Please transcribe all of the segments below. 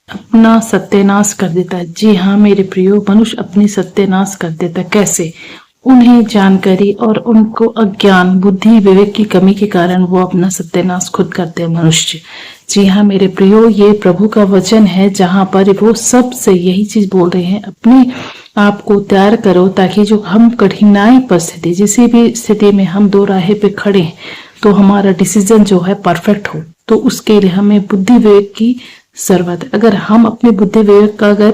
अपना सत्यानाश कर देता है। जी हाँ मेरे प्रियो, मनुष्य अपनी सत्यानाश कर देता है। कैसे? उन्हें जानकारी और उनको अज्ञान, बुद्धि, विवेक की कमी के कारण वो अपना सत्यानाश खुद करते हैं मनुष्य। जी हाँ मेरे प्रियो, ये प्रभु का वचन है जहाँ पर वो सबसे यही चीज बोल रहे हैं, अपने आप को तैयार करो ताकि जो हम कठिनाई परिस्थिति, जिसी भी स्थिति में हम दो राहे पे खड़े हैं, तो हमारा डिसीजन जो है परफेक्ट हो। तो उसके लिए हमें बुद्धि विवेक की जरूरत है। अगर हम अपने बुद्धि विवेक का अगर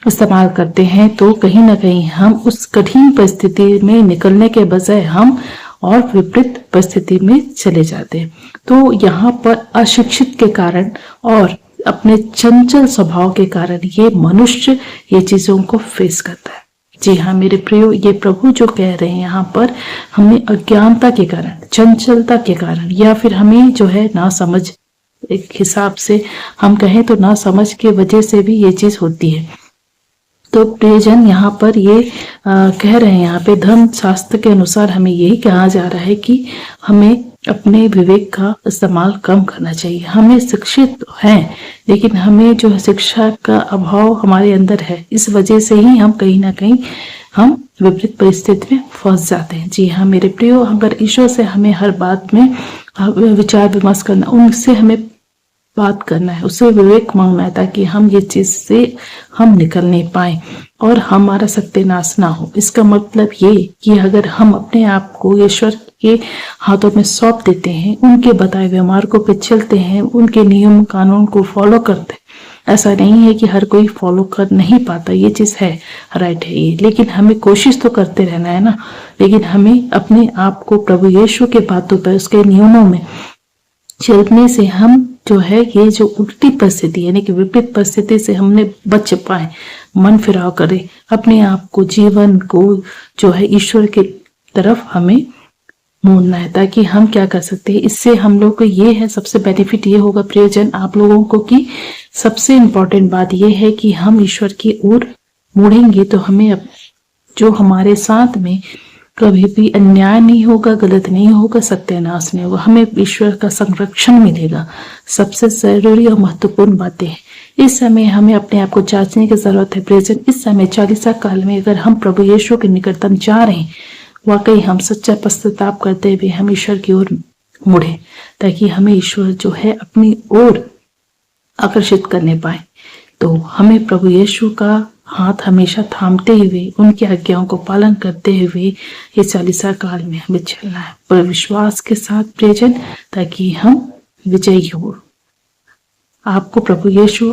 इस्तेमाल करते हैं तो कहीं ना कहीं हम उस कठिन परिस्थिति में निकलने के बजाय हम और विपरीत परिस्थिति में चले जाते हैं। तो यहाँ पर अशिक्षित के कारण और अपने चंचल स्वभाव के कारण ये मनुष्य ये चीजों को फेस करता है। जी हाँ मेरे प्रियो, ये प्रभु जो कह रहे हैं यहाँ पर, हमें अज्ञानता के कारण, चंचलता के कारण, या फिर हमें जो है ना समझ, एक हिसाब से हम कहें तो ना समझ के वजह से भी ये चीज होती है। तो प्रियजन, यहाँ पर ये कह रहे हैं, यहाँ पे धर्म शास्त्र के अनुसार हमें यही कहा जा रहा है कि हमें अपने विवेक का इस्तेमाल कम करना चाहिए। हमें शिक्षित हैं, लेकिन हमें जो है शिक्षा का अभाव हमारे अंदर है, इस वजह से ही हम कहीं ना कहीं हम विपरीत परिस्थिति में फंस जाते हैं। जी हाँ मेरे प्रियो, अगर ईश्वर से हमें हर बात में विचार विमर्श करना, उनसे हमें बात करना है, उससे विवेक मांगना है, ताकि हम ये चीज से हम निकल नहीं पाए और हमारा सत्यानाश ना हो। इसका मतलब ये कि अगर हम अपने आप को ईश्वर के हाथों में सौंप देते हैं, उनके बताए हुए मार्गों पे चलते हैं, उनके नियम कानून को फॉलो करते हैं। ऐसा नहीं है कि हर कोई फॉलो कर नहीं पाता, ये चीज है, राइट है ये, लेकिन हमें कोशिश तो करते रहना है ना। लेकिन हमें अपने आप को प्रभु यीशु के बातों पर, उसके नियमों में चलने से हम जो है ये जो उल्टी परिस्थिति यानी कि विपरीत परिस्थिति से हमने बच पाए, मन फिराव करे, अपने आप को, जीवन को जो है ईश्वर के तरफ हमें मोड़ना है, ताकि हम क्या कर सकते हैं। इससे हम लोग को ये है, सबसे बेनिफिट ये होगा प्रियजन आप लोगों को, कि सबसे इम्पोर्टेंट बात ये है कि हम ईश्वर की ओर मुड़ेंगे तो हमें जो हमारे साथ में कभी भी अन्याय नहीं होगा, गलत नहीं होगा, सत्यानाश नहीं होगा, हमें ईश्वर का संरक्षण मिलेगा। सबसे जरूरी और महत्वपूर्ण बातें हैं। इस समय हमें अपने आप को जांचने की जरूरत है। प्रेजेंट इस समय चालीसा काल में अगर हम प्रभु यीशु के निकटतम जा रहे हैं, वाकई हम सच्चा पश्चाताप करते हुए हम ईश्वर की ओर मुड़े, ताकि हमें ईश्वर जो है अपनी ओर आकर्षित करने पाए। तो हमें प्रभु यीशु का हाथ हमेशा थामते हुए, उनकी आज्ञाओं को पालन करते हुए ये चालीसा काल में हमें चलना है, पर विश्वास के साथ प्रियजन, ताकि हम विजयी हो। आपको प्रभु यीशु